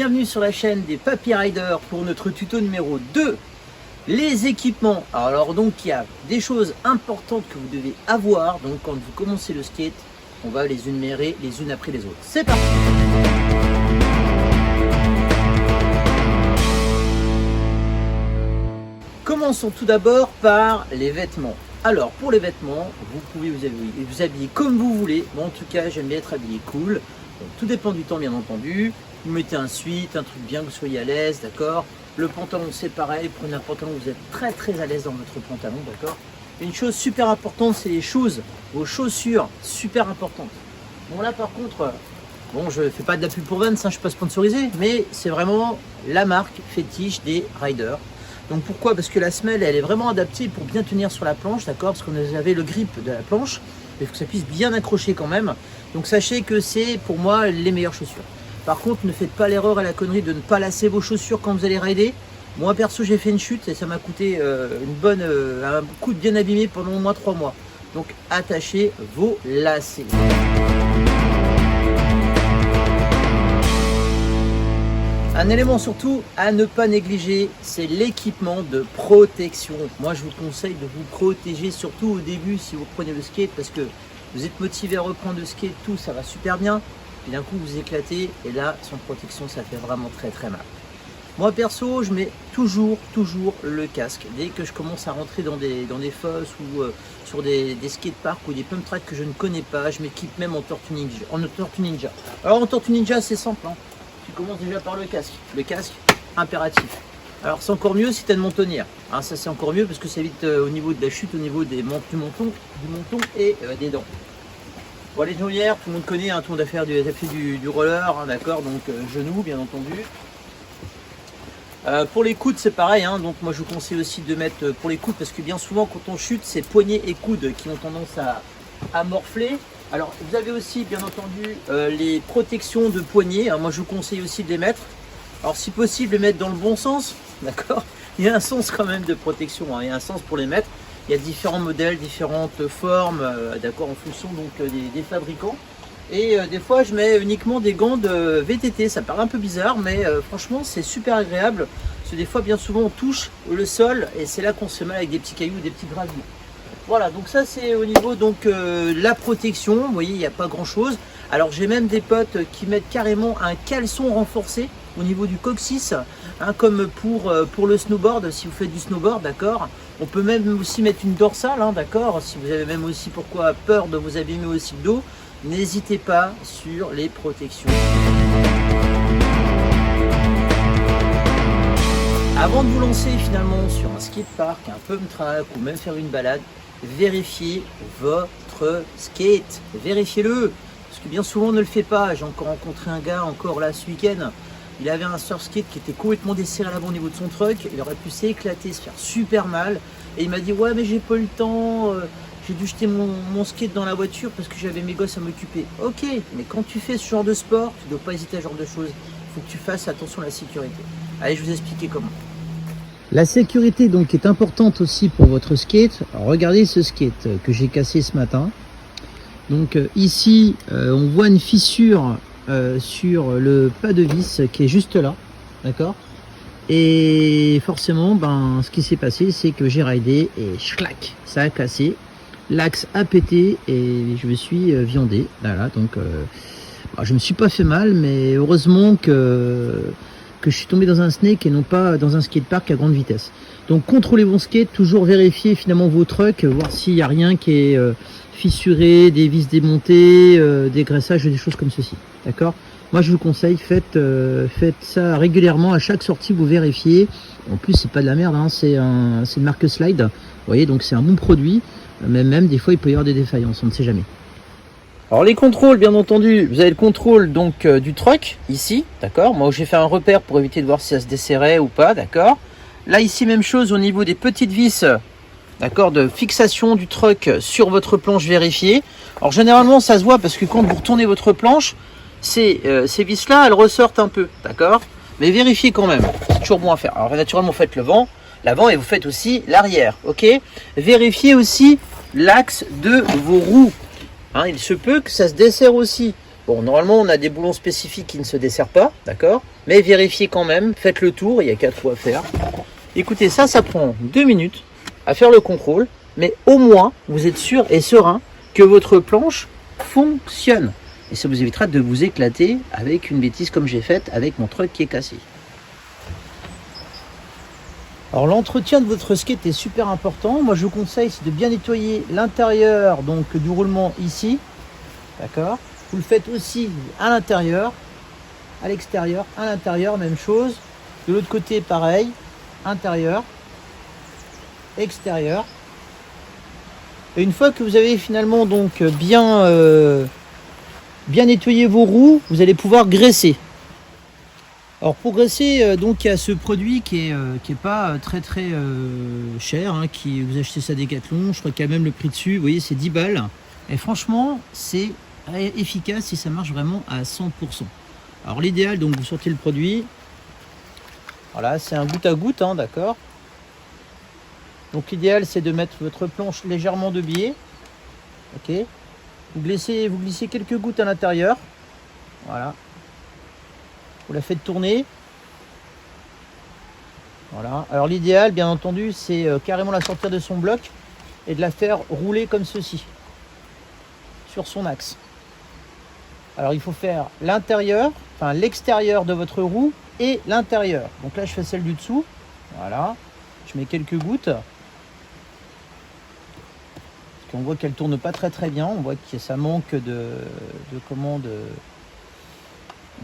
bienvenue sur la chaîne des Papy Riders pour notre tuto numéro 2. Les équipements. Alors donc il y a des choses importantes que vous devez avoir. Donc quand vous commencez le skate, on va les énumérer les unes après les autres. C'est parti. Commençons tout d'abord par les vêtements. Alors pour les vêtements, vous pouvez vous habiller comme vous voulez. Moi en tout cas j'aime bien être habillé cool. Donc, tout dépend du temps bien entendu. Vous mettez un sweat, un truc bien que vous soyez à l'aise, d'accord. Le pantalon c'est pareil, prenez un pantalon où vous êtes très à l'aise dans votre pantalon, d'accord. Une chose super importante, c'est les choses, vos chaussures, super importantes. Bon là par contre, bon je fais pas de la pub pour Vans, hein, je suis pas sponsorisé, mais c'est vraiment la marque fétiche des riders. Donc pourquoi? Parce que la semelle elle est vraiment adaptée pour bien tenir sur la planche, d'accord, parce qu'on avait le grip de la planche, il faut que ça puisse bien accrocher quand même. Donc sachez que c'est pour moi les meilleures chaussures. Par contre, ne faites pas l'erreur et la connerie de ne pas lasser vos chaussures quand vous allez rider. Moi perso j'ai fait une chute et ça m'a coûté un coup de bien abîmé pendant au moins 3 mois. Donc attachez vos lacets. Un élément surtout à ne pas négliger, c'est l'équipement de protection. Moi je vous conseille de vous protéger surtout au début si vous prenez le skate parce que vous êtes motivé à reprendre le skate, tout ça va super bien. Et d'un coup vous éclatez et là sans protection ça fait vraiment très mal. Moi perso je mets toujours le casque. Dès que je commence à rentrer dans des fosses ou sur des skateparks ou des pump tracks que je ne connais pas, je m'équipe même en tortue ninja. Alors en tortue ninja c'est simple, hein. Tu commences déjà par le casque impératif. Alors c'est encore mieux si tu as une mentonnière, hein, ça c'est encore mieux parce que ça évite au niveau de la chute, au niveau du menton et des dents. Bon les genouillères, tout le monde connaît, hein, tout le monde a fait du roller, hein, d'accord, donc genoux bien entendu. Pour les coudes c'est pareil, hein, donc moi je vous conseille aussi de mettre pour les coudes parce que bien souvent quand on chute c'est poignets et coudes qui ont tendance à morfler. Alors vous avez aussi bien entendu les protections de poignets, hein, moi je vous conseille aussi de les mettre. Alors si possible les mettre dans le bon sens, d'accord. Il y a un sens quand même de protection, hein, il y a un sens pour les mettre. Il y a différents modèles, différentes formes, d'accord, en fonction donc des fabricants. Et des fois je mets uniquement des gants de VTT, ça paraît un peu bizarre, mais franchement c'est super agréable. Parce que des fois bien souvent on touche le sol et c'est là qu'on se met avec des petits cailloux, des petits graviers. Voilà, donc ça c'est au niveau donc la protection, vous voyez il n'y a pas grand chose. Alors j'ai même des potes qui mettent carrément un caleçon renforcé au niveau du coccyx, hein, comme pour le snowboard, si vous faites du snowboard, d'accord. On peut même aussi mettre une dorsale, hein, d'accord, si vous avez même aussi pourquoi peur de vous abîmer aussi le dos, n'hésitez pas sur les protections. Avant de vous lancer finalement sur un skatepark, un pump track ou même faire une balade, vérifiez votre skate, vérifiez-le, parce que bien souvent on ne le fait pas. J'ai encore rencontré un gars encore là ce week-end, il avait un surf skate qui était complètement desserré à l'avant au niveau de son truck, il aurait pu s'éclater, se faire super mal, et il m'a dit ouais mais j'ai pas eu le temps, j'ai dû jeter mon skate dans la voiture parce que j'avais mes gosses à m'occuper. Ok, mais quand tu fais ce genre de sport, tu ne dois pas hésiter à ce genre de choses, il faut que tu fasses attention à la sécurité. Allez, je vais vous expliquer comment. La sécurité donc est importante aussi pour votre skate. Alors, regardez ce skate que j'ai cassé ce matin. Donc ici on voit une fissure sur le pas de vis qui est juste là, d'accord. Et forcément ce qui s'est passé c'est que j'ai ridé et schlac, ça a cassé, l'axe a pété et je me suis viandé. Voilà, donc je me suis pas fait mal, mais heureusement que je suis tombé dans un snake et non pas dans un skatepark à grande vitesse. Donc contrôlez vos skates, toujours vérifier finalement vos trucks, voir s'il n'y a rien qui est fissuré, des vis démontées, des graissages, des choses comme ceci. D'accord? Moi je vous conseille, faites ça régulièrement, à chaque sortie vous vérifiez. En plus c'est pas de la merde, hein, c'est une marque Slide. Vous voyez, donc c'est un bon produit, mais même des fois il peut y avoir des défaillances, on ne sait jamais. Alors les contrôles, bien entendu, vous avez le contrôle donc du truck ici, d'accord. Moi j'ai fait un repère pour éviter de voir si ça se desserrait ou pas, d'accord. Là ici même chose au niveau des petites vis, d'accord, de fixation du truck sur votre planche vérifiée. Alors généralement ça se voit parce que quand vous retournez votre planche, ces vis là elles ressortent un peu, d'accord. Mais vérifiez quand même, c'est toujours bon à faire. Alors naturellement vous faites l'avant et vous faites aussi l'arrière, ok. Vérifiez aussi l'axe de vos roues. Hein, il se peut que ça se desserre aussi. Bon, normalement, on a des boulons spécifiques qui ne se desserrent pas, d'accord? Mais vérifiez quand même, faites le tour, il y a 4 trous à faire. Écoutez, ça prend 2 minutes à faire le contrôle, mais au moins, vous êtes sûr et serein que votre planche fonctionne. Et ça vous évitera de vous éclater avec une bêtise comme j'ai faite avec mon truck qui est cassé. Alors l'entretien de votre skate est super important. Moi je vous conseille de bien nettoyer l'intérieur donc du roulement ici. D'accord. Vous le faites aussi à l'intérieur, à l'extérieur, à l'intérieur, même chose. De l'autre côté pareil, intérieur, extérieur. Et une fois que vous avez finalement donc bien nettoyé vos roues, vous allez pouvoir graisser. Alors pour graisser, donc il y a ce produit qui est pas très cher, hein, vous achetez ça à Decathlon, je crois qu'il y a même le prix dessus, vous voyez c'est 10 balles. Et franchement c'est efficace et ça marche vraiment à 100%. Alors l'idéal, donc vous sortez le produit, voilà c'est un goutte à goutte, hein, d'accord. Donc l'idéal c'est de mettre votre planche légèrement de biais, ok. Vous glissez quelques gouttes à l'intérieur, voilà. Vous la faites tourner. Voilà. Alors l'idéal, bien entendu, c'est carrément la sortir de son bloc et de la faire rouler comme ceci, sur son axe. Alors il faut faire l'intérieur, enfin l'extérieur de votre roue et l'intérieur. Donc là je fais celle du dessous. Voilà. Je mets quelques gouttes. Parce qu'on voit qu'elle tourne pas très bien. On voit que ça manque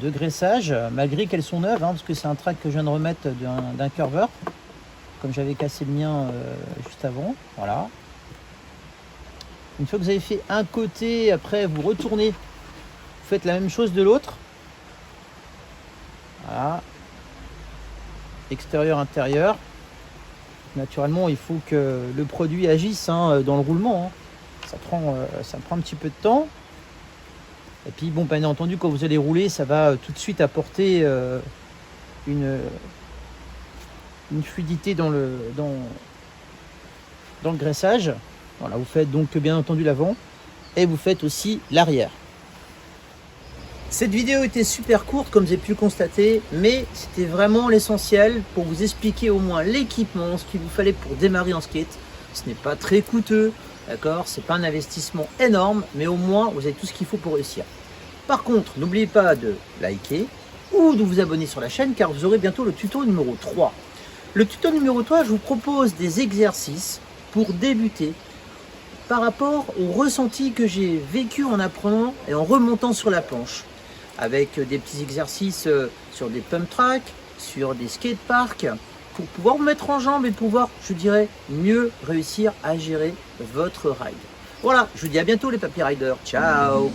de graissage, malgré qu'elles sont neuves, hein, parce que c'est un track que je viens de remettre d'un curveur, comme j'avais cassé le mien juste avant. Voilà. Une fois que vous avez fait un côté, après vous retournez, vous faites la même chose de l'autre. Voilà. Extérieur, intérieur. Naturellement, il faut que le produit agisse, hein, dans le roulement. Hein. Ça prend un petit peu de temps. Et puis bon, bien entendu, quand vous allez rouler, ça va tout de suite apporter une fluidité dans le graissage. Voilà, vous faites donc bien entendu l'avant et vous faites aussi l'arrière. Cette vidéo était super courte comme vous avez pu le constater, mais c'était vraiment l'essentiel pour vous expliquer au moins l'équipement, ce qu'il vous fallait pour démarrer en skate. Ce n'est pas très coûteux. D'accord, c'est pas un investissement énorme, mais au moins vous avez tout ce qu'il faut pour réussir. Par contre, n'oubliez pas de liker ou de vous abonner sur la chaîne car vous aurez bientôt le tuto numéro 3. Le tuto numéro 3, je vous propose des exercices pour débuter par rapport au ressenti que j'ai vécu en apprenant et en remontant sur la planche. Avec des petits exercices sur des pump tracks, sur des skateparks, pour pouvoir vous mettre en jambes et pouvoir, je dirais, mieux réussir à gérer votre ride. Voilà, je vous dis à bientôt les Papy Riders. Ciao!